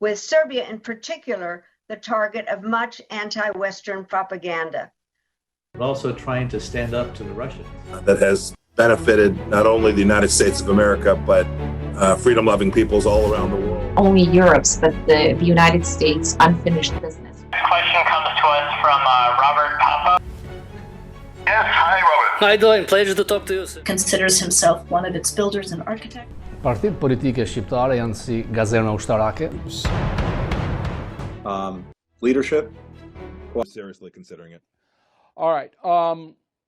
with Serbia in particular the target of much anti-Western propaganda. But also trying to stand up to the Russians. That has benefited not only the United States of America, but freedom-loving peoples all around the world. Only Europe's, but the United States unfinished business. Next question comes to us from Robert Papa. Yes, hi Robert. How you doing? Pleasure to talk to you. Considers himself one of its builders and architects. Partitë politike shqiptare janë si gazerna ushtarake. Leadership? Well, seriously considering it. All right,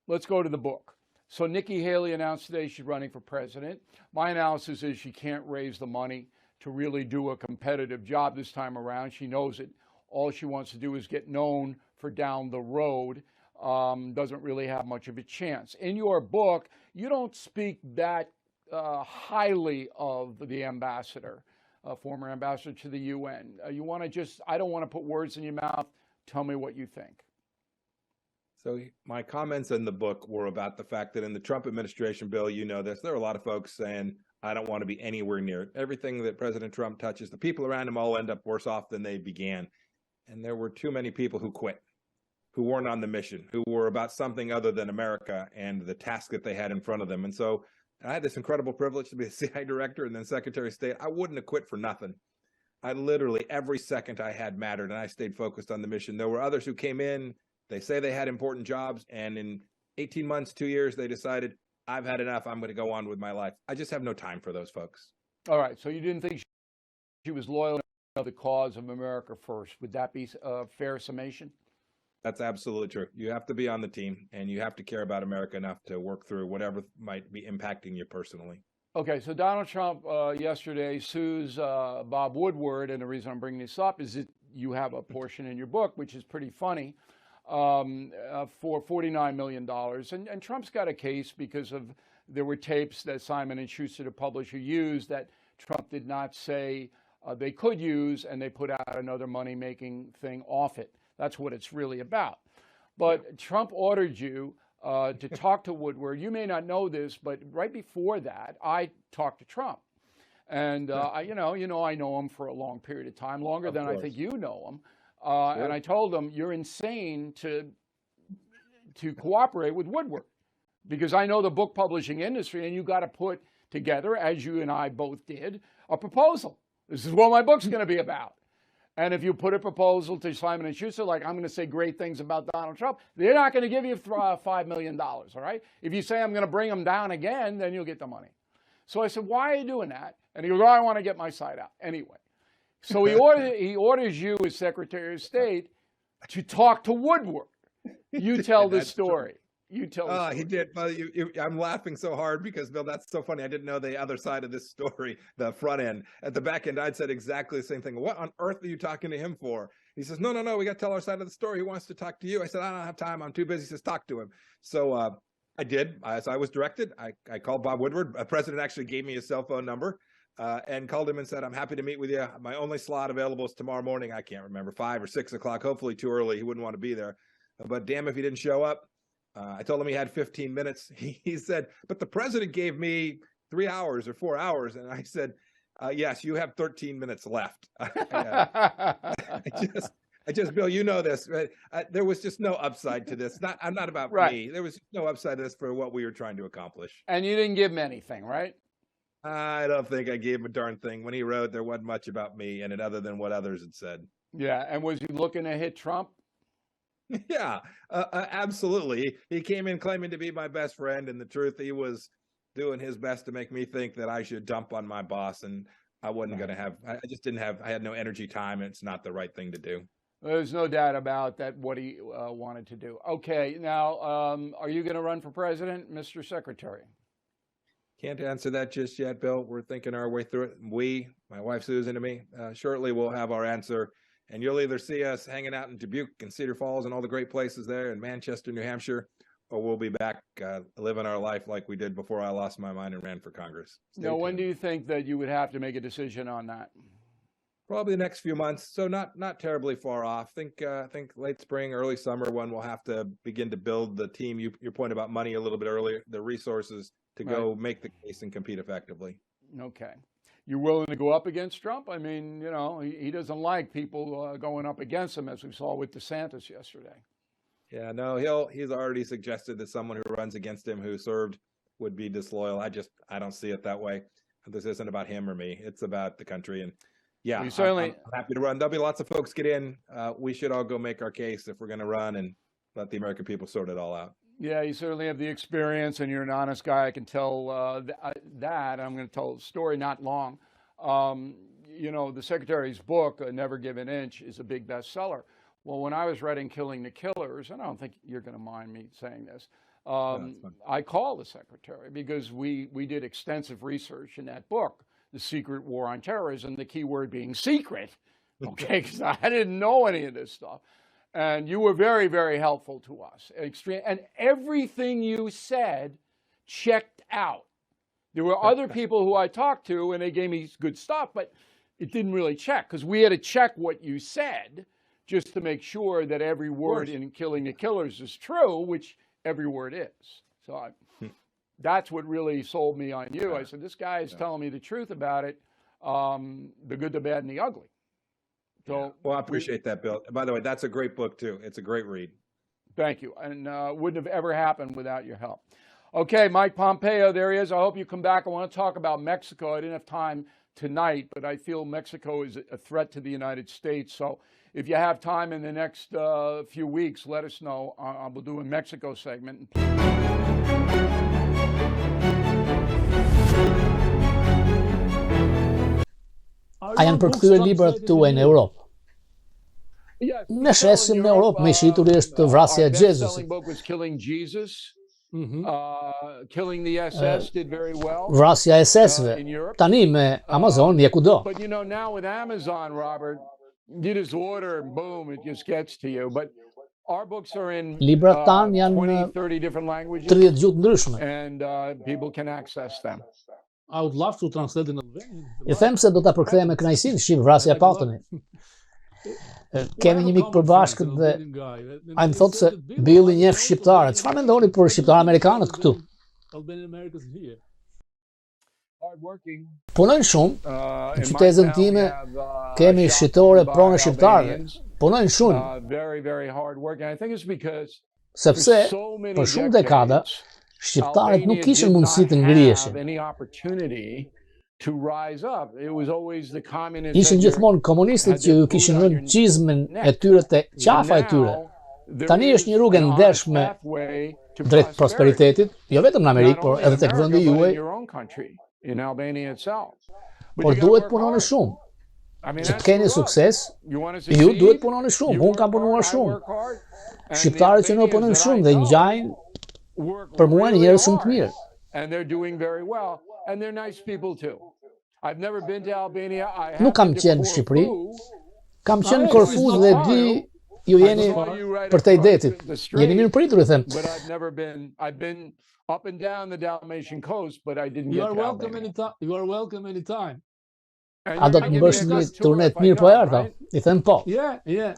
let's go to the book. So Nikki Haley announced today she's running for president. My analysis is she can't raise the money to really do a competitive job this time around. She knows it. All she wants to do is get known for down the road. Doesn't really have much of a chance. In your book, you don't speak that highly of the ambassador, former ambassador to the UN. You want to just, I don't want to put words in your mouth. Tell me what you think. So my comments in the book were about the fact that in the Trump administration, Bill, you know this, there are a lot of folks saying, I don't want to be anywhere near it. Everything that President Trump touches, the people around him all end up worse off than they began. And there were too many people who quit, who weren't on the mission, who were about something other than America and the task that they had in front of them. And so I had this incredible privilege to be a CIA director and then Secretary of State. I wouldn't have quit for nothing. I literally, every second I had mattered and I stayed focused on the mission. There were others who came in, they say they had important jobs, and in 18 months, 2 years, they decided, I've had enough, I'm going to go on with my life. I just have no time for those folks. All right, so you didn't think she was loyal to the cause of America first. Would that be a fair summation? That's absolutely true. You have to be on the team, and you have to care about America enough to work through whatever might be impacting you personally. Okay, so Donald Trump yesterday sues Bob Woodward, and the reason I'm bringing this up is that you have a portion in your book, which is pretty funny, for $49 million. And Trump's got a case because there were tapes that Simon & Schuster, the publisher, used that Trump did not say they could use, and they put out another money-making thing off it. That's what it's really about. But Trump ordered you to talk to Woodward. You may not know this, but right before that, I talked to Trump. And, I know him for a long period of time, longer than I think you know him. Sure. And I told him, you're insane to cooperate with Woodward, because I know the book publishing industry, and you got to put together, as you and I both did, a proposal. This is what my book's going to be about. And if you put a proposal to Simon & Schuster, like I'm going to say great things about Donald Trump, they're not going to give you $5 million, all right? If you say I'm going to bring him down again, then you'll get the money. So I said, why are you doing that? And he goes, oh, I want to get my side out. Anyway. So he orders you as Secretary of State to talk to Woodward. You tell the story. You tell the story. He did. I'm laughing so hard because, Bill, that's so funny. I didn't know the other side of this story, the front end. At the back end, I'd said exactly the same thing. What on earth are you talking to him for? He says, no, we got to tell our side of the story. He wants to talk to you. I said, I don't have time. I'm too busy. He says, talk to him. So I did. As I was directed, I called Bob Woodward. The president actually gave me his cell phone number. And called him and said, I'm happy to meet with you. My only slot available is tomorrow morning. I can't remember, 5 or 6 o'clock, hopefully too early. He wouldn't want to be there. But damn if he didn't show up. I told him he had 15 minutes. He said, but the president gave me 3 hours or 4 hours. And I said, yes, you have 13 minutes left. I just, Bill, you know this. Right? There was just no upside to this. I'm not about me. There was no upside to this for what we were trying to accomplish. And you didn't give him anything, right? I don't think I gave him a darn thing. When he wrote, there wasn't much about me in it other than what others had said. Yeah, and was he looking to hit Trump? Yeah, absolutely. He came in claiming to be my best friend, and the truth, he was doing his best to make me think that I should dump on my boss, and I wasn't going to have, I just didn't have, I had no energy, time, and it's not the right thing to do. There's no doubt about that, what he wanted to do. Okay, now, are you going to run for president, Mr. Secretary? Can't answer that just yet, Bill. We're thinking our way through it. My wife Susan and me, shortly we'll have our answer. And you'll either see us hanging out in Dubuque and Cedar Falls and all the great places there in Manchester, New Hampshire, or we'll be back living our life like we did before I lost my mind and ran for Congress. Now, when do you think that you would have to make a decision on that? Probably the next few months, so not terribly far off. Think late spring, early summer, when we'll have to begin to build the team. Your point about money a little bit earlier, the resources to go make the case and compete effectively. Okay. You willing to go up against Trump? I mean, you know, he doesn't like people going up against him, as we saw with DeSantis yesterday. Yeah, no, he's already suggested that someone who runs against him who served would be disloyal. I don't see it that way. This isn't about him or me. It's about the country. And yeah, I'm happy to run. There'll be lots of folks get in. We should all go make our case if we're going to run and let the American people sort it all out. Yeah, you certainly have the experience, and you're an honest guy. I can tell that. I'm going to tell a story not long. You know, the Secretary's book, Never Give an Inch, is a big bestseller. Well, when I was writing Killing the Killers, and I don't think you're going to mind me saying this, I called the Secretary because we did extensive research in that book, The Secret War on Terrorism, the key word being secret, okay, because I didn't know any of this stuff. And you were very, very helpful to us. And everything you said checked out. There were other people who I talked to, and they gave me good stuff, but it didn't really check, because we had to check what you said just to make sure that every word in Killing the Killers is true, which every word is. So that's what really sold me on you. I said, this guy is telling me the truth about it, the good, the bad, and the ugly. So, well, I appreciate that, Bill. By the way, that's a great book, too. It's a great read. Thank you. And wouldn't have ever happened without your help. Okay, Mike Pompeo, there he is. I hope you come back. I want to talk about Mexico. I didn't have time tonight, but I feel Mexico is a threat to the United States. So if you have time in the next few weeks, let us know. I'll do a Mexico segment. A janë përkthyer librat tuaj në Europë? Ne shesim në Europë me shiturisht të vrasja e Jezusit. Killing the SS did very well. Vrasja e SS-ve. Tani me Amazon je kudo. But you know, now with Amazon, Robert, you just order and boom, it just gets to you. But our books are in 20, 30 different languages. 30 gjuhë ndryshme. And people can access them. I would love to translate in Albanian. I them se do ta përkthej me kënaqësi në shqip vrasja e Pattonit. Kemi një mik përbashkët dhe ai më thotë se Billi njeh shqiptarët. Çfarë mendoni për shqiptarë amerikanët këtu? Punojnë shumë. Në qytetin time kemi shitore pronë shqiptarëve. Punojnë shumë. Sepse për shumë dekada shqiptarët nuk kishin mundësi të ngriheshin. Ishin gjithmonë komunistët që ju kishin rënë çizmen e tyre te qafa e tyre. Tani është një rrugë ndershme drejt prosperitetit, jo vetëm në Amerikë, por edhe tek vendi juaj. Por duhet punoni shumë. Që të keni sukses, ju duhet punoni shumë. Unë kam punuar shumë. Shqiptarët që nuk punojnë shumë dhe ngjajnë për mua njerëz shumë të mirë. And they're doing very well, and they're nice people too. I've never been to Albania. Nuk kam qenë në Shqipëri. Kam qenë në Korfu dhe di ju jeni për te detit. Jeni mirë pritur, I them. But I've been up and down the Dalmatian coast, but I didn't get to Albania. You are welcome anytime. A do të më bësh një turnet mirë po erdha? I them po. Yeah.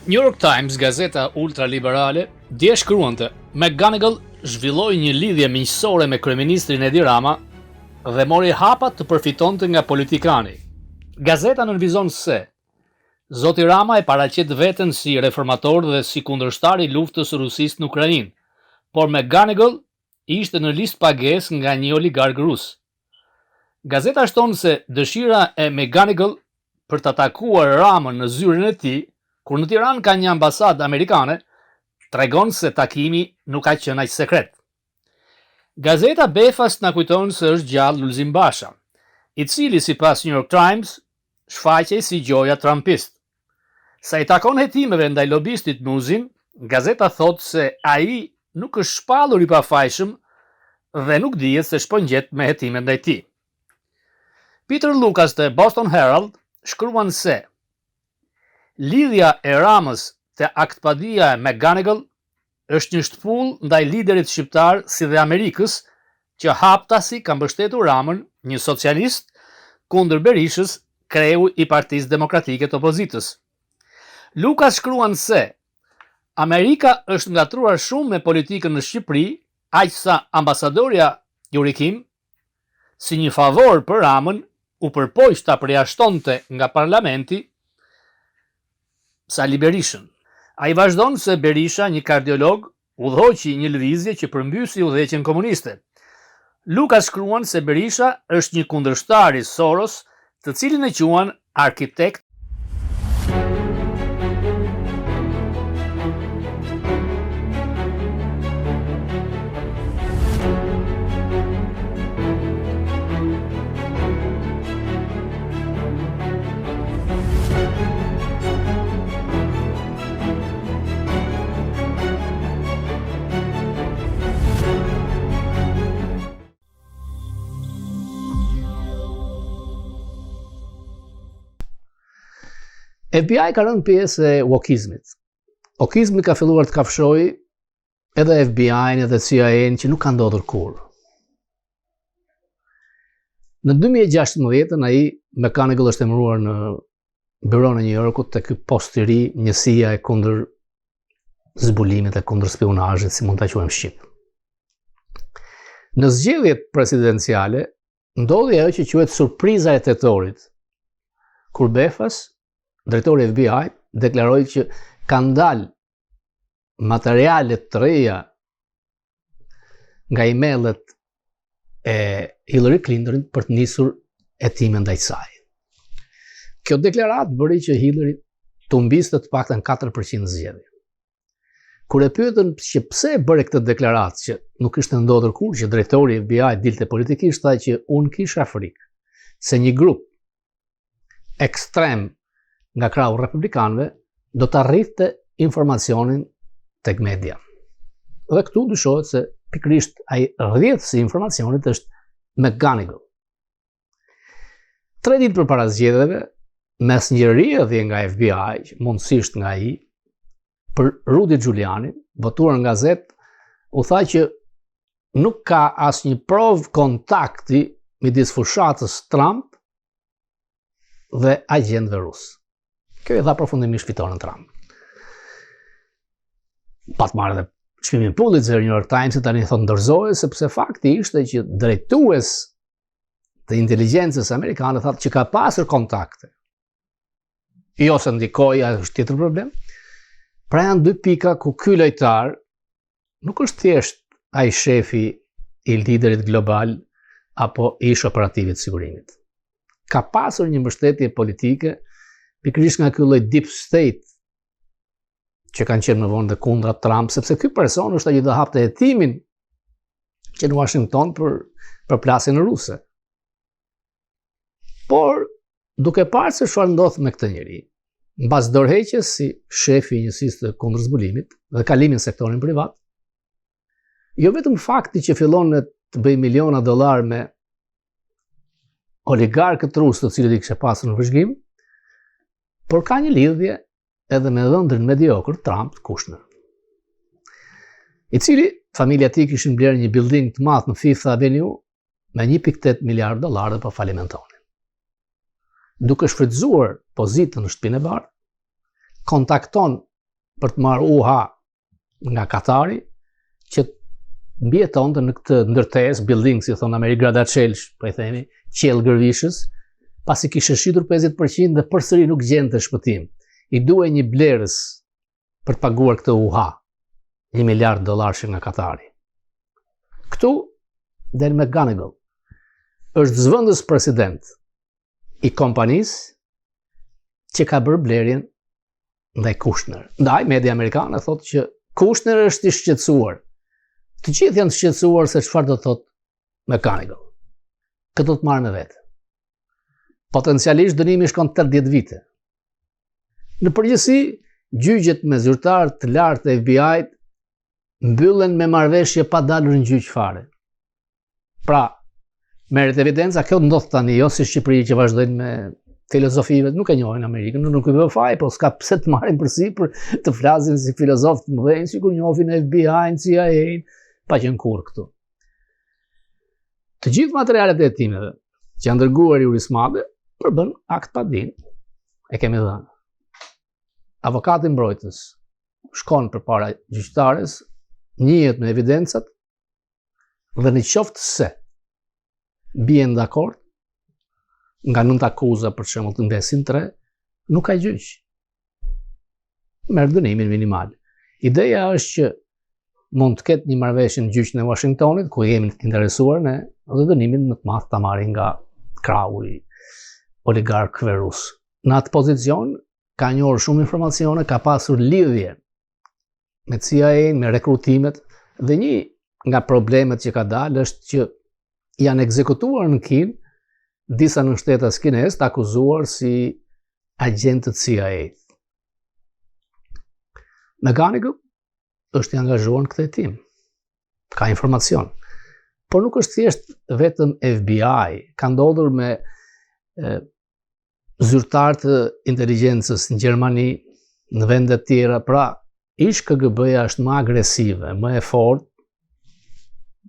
New York Times, gazeta ultraliberale, dje shkruante: McGonigal zhvilloi një lidhje miqësore me kryeministrin Edi Rama dhe mori hapa të përfitonte nga politikani. Gazeta nënvizon se Zoti Rama e paraqet veten si reformator dhe si kundërshtar I luftës së Rusisë në Ukrainë, por McGonigal ishte në listë pagesë nga një oligark rus. Gazeta shton se dëshira e McGonigal për të atakuar Ramën në zyrën e tij, kur në Tiranë ka një ambasadë amerikane, tregon se takimi nuk ka qenë aq sekret. Gazeta befas na kujton se është gjallë Lulzim Basha, I cili sipas New York Times shfaqej si gjoja trumpist. Sa I takon hetimeve ndaj lobistit Muzin, gazeta thot se ai nuk është shpallur I pafajshëm dhe nuk dihet se shpëngjet me hetime ndaj tij. Peter Lucas të Boston Herald shkruan se Lidhja e Ramës te aktpadia e McGonigal është një shtypull ndaj liderit shqiptar si dhe Amerikës, që haptasi ka mbështetur Ramën, një socialist, kundër Berishës, kreu i Partisë Demokratike të Opozitës. Lukas shkruan se Amerika është ngatruar shumë me politikën në Shqipëri, aq sa ambasadorja Yuri Kim, si një favor për Ramën, u përpoq ta përjashtonte nga parlamenti Sali Berishën. Ai vazhdon se Berisha, një kardiolog, udhëhoqi një lëvizje që përmbysi udhëheqjen komuniste. Lukas shkruan se Berisha është një kundërshtar i Soros, të cilin e quan arkitekt. FBI ka rënë pjesë e wokizmit. Wokizmi ka filluar të kafshojë edhe FBI-n edhe CIA-n që nuk ka ndodhur kurrë. Në 2016 ai McGonigal është emëruar në byron e New Yorkut te ky post i ri, njësia e kundër zbulimit e kundër spionazhit, si mund ta quajmë shqip. Në zgjedhjet presidenciale ndodhi ajo që quhet surpriza e tetorit, kur Befas, drejtori i FBI, deklaroi që kanë dalë materiale të reja nga emailët e Hillary Clinton për të nisur hetime ndaj saj. Kjo deklaratë bëri që Hillary të humbiste të paktën 4% zgjedhje. Kur e pyetën që pse e bëre këtë deklaratë që nuk ishte ndodhur kurrë, që drejtori i FBI dilte politikisht, tha që unë kisha frikë se një grup ekstrem nga krahu republikanëve do të arrinte informacionin tek media. Dhe këtu dyshohet se pikërisht ai rrjedhësi i informacionit është McGonigal. 3 ditë përpara zgjedhjeve, mes një rrjedhje nga FBI, mundësisht nga ai, për Rudy Giuliani, votuar në gazetë, u tha që nuk ka asnjë provë kontakti midis fushatës Trump dhe agjentëve rusë. Kjo i dha përfundimisht fitoren Trump. Pat marrë dhe çmimin Pulitzer, New York Times tani thotë ndërzohej, sepse fakti ishte që drejtues të inteligjencës amerikane thotë që ka pasur kontakte. Jo se ndikoi, është tjetër problem. Pra janë 2 pika ku ky lojtar nuk është thjesht ai shefi i liderit global apo ish operativit sigurimit. Ka pasur një mbështetje politike pikërisht nga ky lloj deep state që kanë qenë më vonë dhe kundra Trump, sepse ky person është ai që do hapte hetimin që në Washington për plasjen ruse. Por duke parë se çfarë ndodh me këtë njerëz, mbas dorëheqjes si shefi i njësisë të kundërzbulimit dhe kalimin në sektorin privat, jo vetëm fakti që fillon të bëjë miliona dollar me oligarkët rusë të cilët i kishte pasur në vëzhgim, por ka një lidhje edhe me dhëndrin mediokër Trump Kushner, i cili familja e tij kishin blerë një building të madh në Fifth Avenue me 1.8 miliard dollar dhe po falimentonin. Duke shfrytzuar pozitën në shtëpinë e bardhë, kontakton për të marrë UHA nga Katari që mbijetonte në këtë ndërtesë, building, si thon Amerik Gradaçelsh, po i themi, qell gërvishës, pasi kishte shitur 50% dhe përsëri nuk gjente shpëtim. I duhej një blerës për të paguar këtë UHA, 1 miliard dollar nga Katari. Këtu del McGonigal, është zëvendës president i kompanisë që ka bërë blerjen ndaj Kushner. Ndaj media amerikane thotë që Kushner është i shqetësuar. Të gjithë janë shqetësuar se çfarë do thotë McGonigal. Këtë do të marrë me vetë. Potencialisht dënimi shkon 80 vite. Në përgjithësi, gjyqjet me zyrtar të lartë të FBI-t mbyllen me marrëveshje pa dalur në gjyq fare. Pra, merret evidenca, kjo ndodh tani, jo si Shqipëri që vazhdojnë me filozofive nuk e njohin Amerikën, nuk i bë faj, po s'ka pse të marrin përsipër të flasin si filozofë të mëdhenj, sikur njohin FBI-n, CIA-n, pa qenë kurrë këtu. Të gjithë materialet e hetimeve që janë dërguar Juris Madhe përbën akt pa dinë. E kemi dhënë. Avokati mbrojtës shkon përpara gjyqtares, njihet me evidencat dhe në qoftë se bien dakord nga 9 akuza për shembull të mbesin 3, nuk ka gjyq. Merr dënimin minimal. Ideja është që mund të ketë një marrëveshje në gjyqin e Washingtonit, ku jemi të interesuar ne, dhe dënimin më të madh ta marrin nga krahu i oligark rus. Në atë pozicion ka njohur shumë informacione, ka pasur lidhje me CIA, me rekrutimet, dhe një nga problemet që ka dalë është që janë ekzekutuar në Kinë disa nënshtetas kinez të akuzuar si agentët CIA. Mechanical është i angazhuar në këtë hetim. Ka informacion. Por nuk është thjesht vetëm FBI. Ka ndodhur me zyrtar të inteligjencës në Gjermani, në vende të tjera. Pra, ish KGB-ja është më agresive, më e fortë,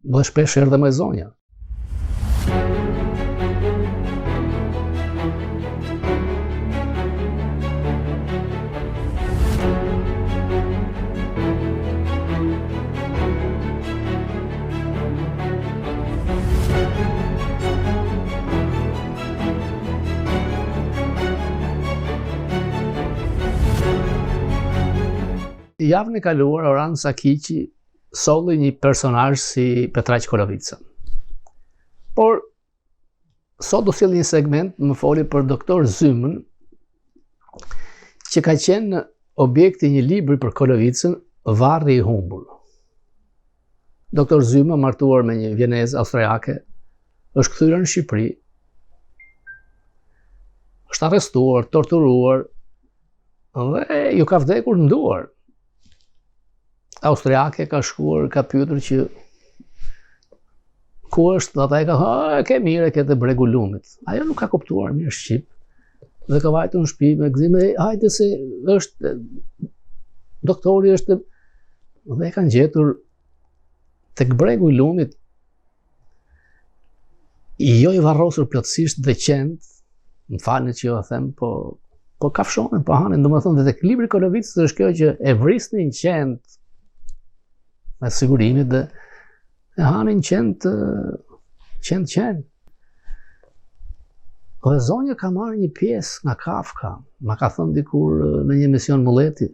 dhe shpesh erdhe më e zonja. Javën e kaluar Orhan Sakiqi solli një personazh si Petraq Kolovica. Por sot do sjell një segment më foli për doktor Zymën, që ka qenë objekti një libri për Kolovicën, Varri i humbur. Doktor Zyma, martuar me një vjeneze austriake, është kthyer në Shqipëri. Është arrestuar, torturuar dhe ju ka vdekur në duar. Austriake ka shkuar, ka pyetur që ku është, dhe ata e ka ke mire, ke të bregu lumit. Ajo nuk ka kuptuar mirë shqip, dhe ka vajtur në shtëpi me gëzim, hajde se është, doktori është, dhe e kanë gjetur tek bregu i lumit, jo i varrosur plotësisht dhe qend, më falni që jo e them, po kafshonin, po hanin, domethënë dhe tek libri Kolovicës është kjo që e vrisnin qend me sigurimit dhe e hanin qend. Dhe zonja ka marrë një pjesë nga Kafka, ma ka thënë dikur në një emision mulleti.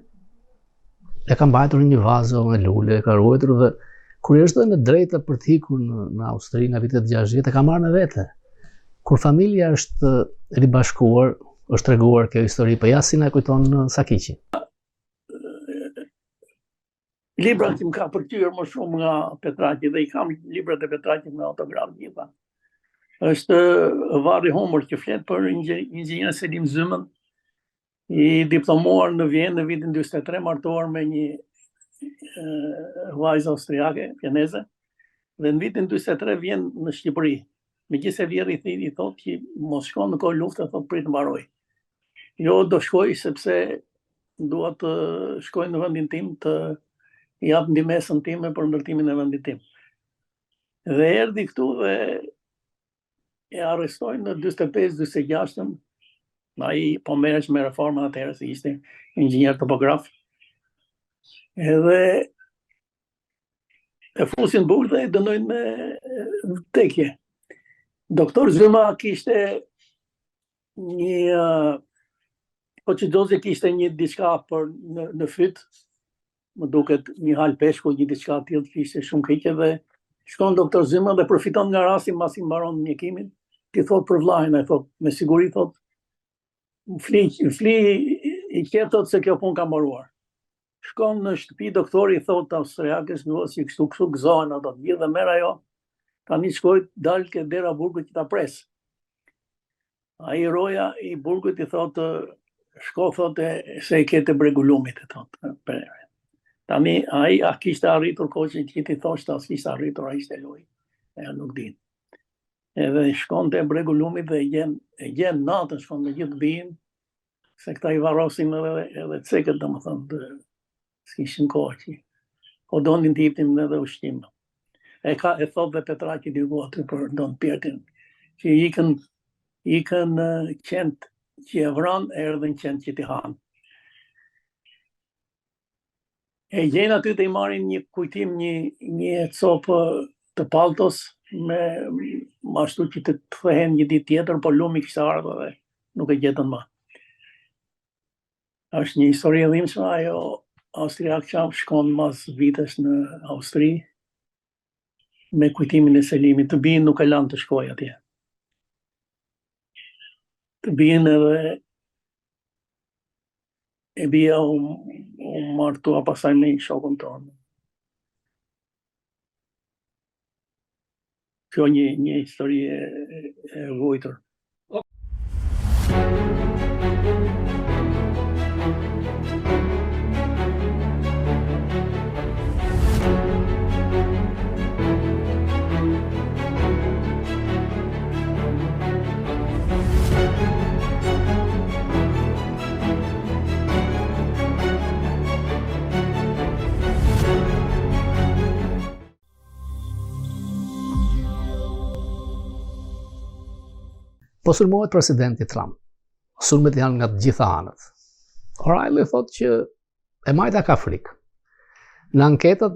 E ka mbajtur një vazo me lule, e ka ruajtur dhe kur është dhe në drejta për t'ikur në Austri nga vitet 60, e ka marrë me vete. Kur familja është ribashkuar, është treguar kjo histori, po ja si na kujton Sakiqi. Libra që më ka përkyer më shumë nga Petraqi, dhe i kam librat e Petraqit me autograf gjitha. Është Varri i humbur, që flet për inxhinier Selim Zymën, i diplomuar në Vjenë në vitin 43, martuar me një vajzë austriake, vjeneze, dhe në vitin 43 vjen në Shqipëri. Megjithëse vjerri i thotë që mos shkon në kohë lufte, thotë prit mbaroj. Jo, do shkoj sepse dua të shkoj në vendin tim të jap ndihmën time për ndërtimin e vendit tim. Dhe erdhi këtu dhe e arrestojnë në 45-46, ai po merresh me reformën atëherë se ishte inxhinier topograf. Edhe e fusin burg dhe e dënojnë me vdekje. Doktor Zyma kishte një ocidozje, kishte një diçka për në fyt, më duket një hal peshku, një diçka tillë, kishte shumë keqe dhe shkon doktor Zyma dhe përfiton nga rasti mbasi mbaron mjekimin, ti thot për vllajën, ai thot me siguri thot fli i qetë thot se kjo punë ka mbaruar. Shkon në shtëpi, doktori thot austriakës, si kështu gëzohen ato të gjithë dhe merr ajo, tani shkoj dal ke dera burgut që ta pres. Ai roja i burgut i thot shko thotë se i kete bregu lumit, e thot. Tani ai a kishte arritur koqin që ti thoshte, as kishte arritur, ai ishte loj. E nuk din. edhe shkon të Bregulumit dhe gjen natën, shkon me gjithë bijin, se këta I varrosin edhe cekët, domethënë, s'kishin kohë që. Po donin të jepnin edhe ushqim. E thot dhe Petraki diku aty për Don Pjertin, që ikën qend që e vran, erdhën qend që t'i han. E gjen aty të I marrin një kujtim, një copë të paltos me ashtu që të thehen një ditë tjetër, po lumi kishte ardhur dhe nuk e gjetën më. Është një histori e dhimbshme, ajo austriak që shkon mas vitesh në Austri me kujtimin e Selimit. Të bijin nuk e lanë të shkojë atje. Të bijin edhe e bija u martua pasaj me shokun tonë. Kjo një histori e vujtur. Po sulmohet presidenti Trump. Sulmet janë nga të gjitha anët. O'Reilly thotë që e majta ka frikë. Në anketat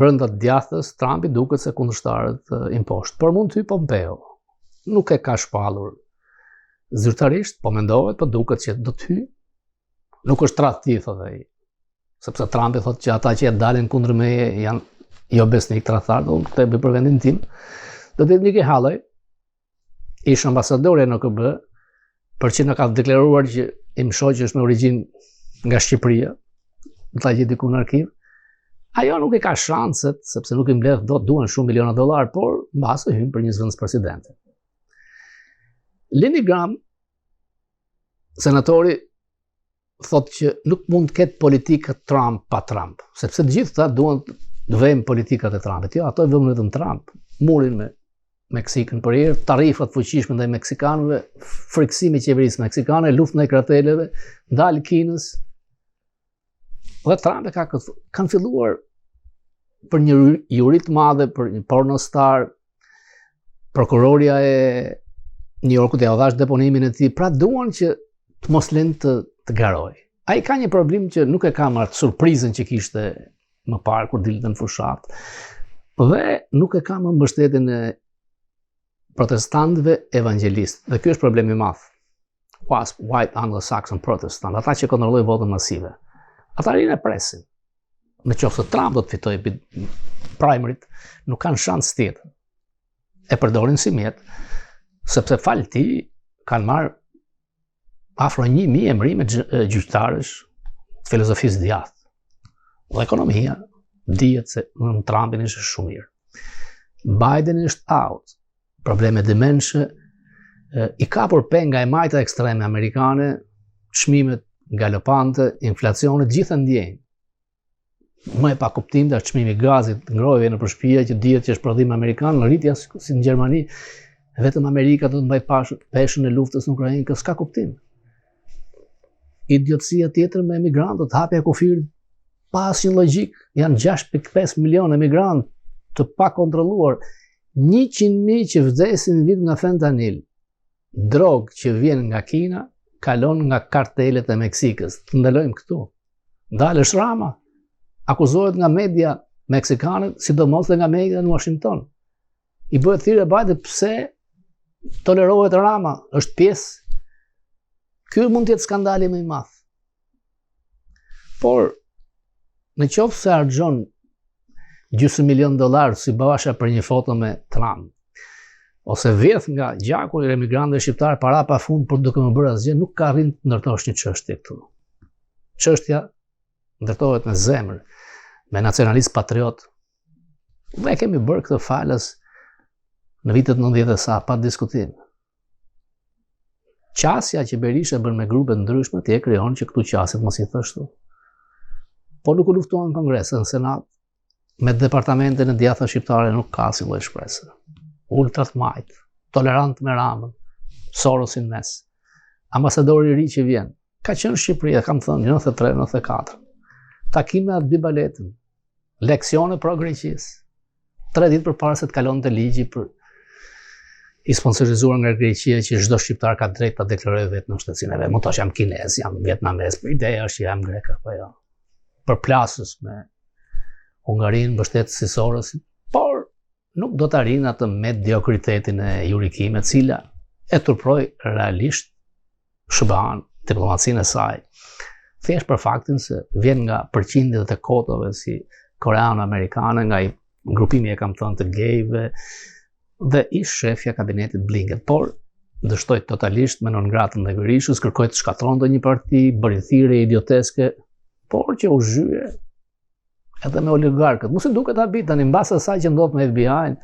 brenda djathtës, Trumpi duket se kundërshtarët imposhtë, por mund të hyjë Pompeo. Nuk e ka shpallur zyrtarisht, po mendohet, po duket që do të hyjë. Nuk është tradhti, thotë ai. Sepse Trumpi thotë që ata që dalin kundër meje janë jo besnik tradhtar, do të bëj për vendin tim. Do të Nikki Haley, ish ambasadore në KB, për që në ka deklaruar që im shoqë është me origjinë nga Shqipëria, në ta gjithë diku në arkiv. Ajo nuk I ka shanset, sepse nuk I mbledh duan shumë miliona dollar, por mbasë hynë për një zëvendës presidente. Lindsey Graham, senatori, thotë që nuk mund të ketë politika Trump pa Trump, sepse të gjithë ta duan të vëjmë politikat e Trumpit. Jo, ato I vëmë vetëm Trump, murin me Meksikën për herë, tarifat fuqishme ndaj meksikanëve, frikësimi I qeverisë meksikane, luftë ndaj karteleve, ndal Kinës. Dhe Trump kanë filluar për një juri të madhe, për një pornostar, prokuroria e New Yorkut ja dhash deponimin e tij, pra duan që të mos lënë të garoj. Ai ka një problem që nuk e ka marrë surprizën që kishte më parë kur dilte në fushat, dhe nuk e ka më mbështetjen e protestantëve evangelistë. Dhe ky është problemi I madh. White Anglo-Saxon Protestant, ata që kontrollojnë votën masive. Ata rinë e presin. Në qoftë se Trump do të fitojë primaryt, nuk kanë shans tjetër. E përdorin si mjet, sepse falë ti kanë marrë afro 1000 emrime gjyqtarësh të filozofisë djathtë. Dhe ekonomia dihet se në Trumpin ishte shumë mirë. Biden është out. Probleme dimenshë, I kapur penga e majta ekstreme amerikane, çmimet galopante, inflacioni, gjithë ndjejnë. Më e pa kuptim dhe çmimi I gazit, ngrohje në përshpia që dihet që është prodhim amerikan, në rritja si në Gjermani, vetëm Amerika do të mbaj peshën e luftës në Ukrainë, s'ka kuptim. Idiotësia tjetër me emigrantët, hapja e kufirit pa asnjë logjik, janë 6.5 milionë emigrantë të pa kontrolluar. 100.000 që vdesin vit nga fentanil, drogë që vjen nga Kina, kalon nga kartelet e Meksikës. Të ndalojmë këtu. Dalësh Rama, akuzohet nga media meksikane, sidomos dhe nga media në Washington. I bëhet thirrje bajtë pse tolerohet Rama, është pjesë. Ky mund të jetë skandali më I madh. Por në qoftë se harxhon $200 si basha për një foto me Trump, ose vjedh nga gjaku I emigrantëve shqiptar para pa fund për duke më bërë asgjë, nuk ka rrinë të ndërtosh një çështje këtu. Çështja ndërtohet në zemër, me nacionalist patriot. Dhe kemi bërë këtë falas në vitet 90 sa, pa diskutim. Qasja që Berisha bën me grupe ndryshme, ti e krijon që këtu qasit mos I thështu. Po nuk u luftuan në Kongres, në Senat, me departamentin e djatha shqiptare nuk ka si lloj shpresë. Ultrat majt, tolerant me Ramën, Sorosin mes. Ambasadori i ri që vjen, ka qenë në Shqipëri, kam thënë 93-94. Takime atë dy baletën, leksione pro Greqisë. 3 ditë përpara se të kalonte ligji për i sponsorizuar nga Greqia që çdo shqiptar ka drejt ta deklarojë vetë në shtetësinë e vet. Mund të thosh jam kinez, jam vietnamez, por ideja është që jam grek apo jo. Përplasës me Hungarinë, mbështetës si Sorosin, por nuk do të arrin atë mediokritetin e Jurikime, e cila e turproi realisht SBA-n, diplomacinë e saj. Thjesht për faktin se vjen nga përqindjet e kotove si koreano-amerikane, nga grupimi e kam thënë të gejve, dhe ish shefja kabinetit Blinken, por dështoi totalisht me non-gratën dhe Berishës, kërkoi të shkatronte një parti, bëri thirrje idioteske, por që u zhyje edhe me oligarkët. Mos i duket habit tani mbas asaj që ndodh me FBI-n,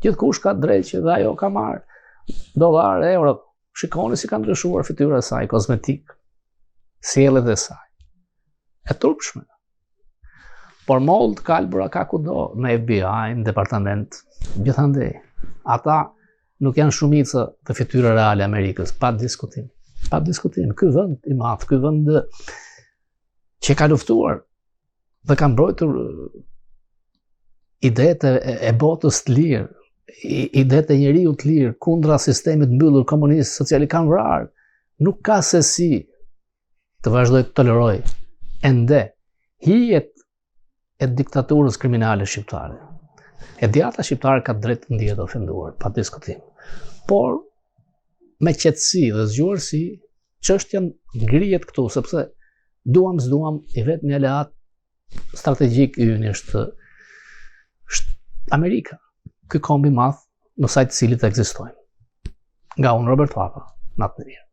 gjithkush ka drejt që dhe ajo ka marrë dollar, euro. Shikoni si ka ndryshuar fytyra e saj, kozmetik, sjelljet e saj. E turpshme. Por mold kalbura ka kudo, në FBI, në departament, gjithandej. Ata nuk janë shumica të fytyrës reale Amerikës, pa diskutim. Pa diskutim. Ky vend i madh, ky vend që ka luftuar dhe ka mbrojtur idetë e botës të lirë, idetë e njeriu të lirë kundra sistemit mbyllur komunist, social, kanë vrarë. Nuk ka se si të vazhdoj të toleroj ende hijet e diktaturës kriminale shqiptare. E djata shqiptare ka drejt të ndihet ofenduar, pa diskutim. Por me qetësi dhe zgjuarsi, çështja ngrihet këtu, sepse duam s'duam, i vetmi aleat strategjik i ynë është Amerika. Ky kombi madh në sajtë të cilit ekzistojnë. Nga unë Robert Papa, natë mirë.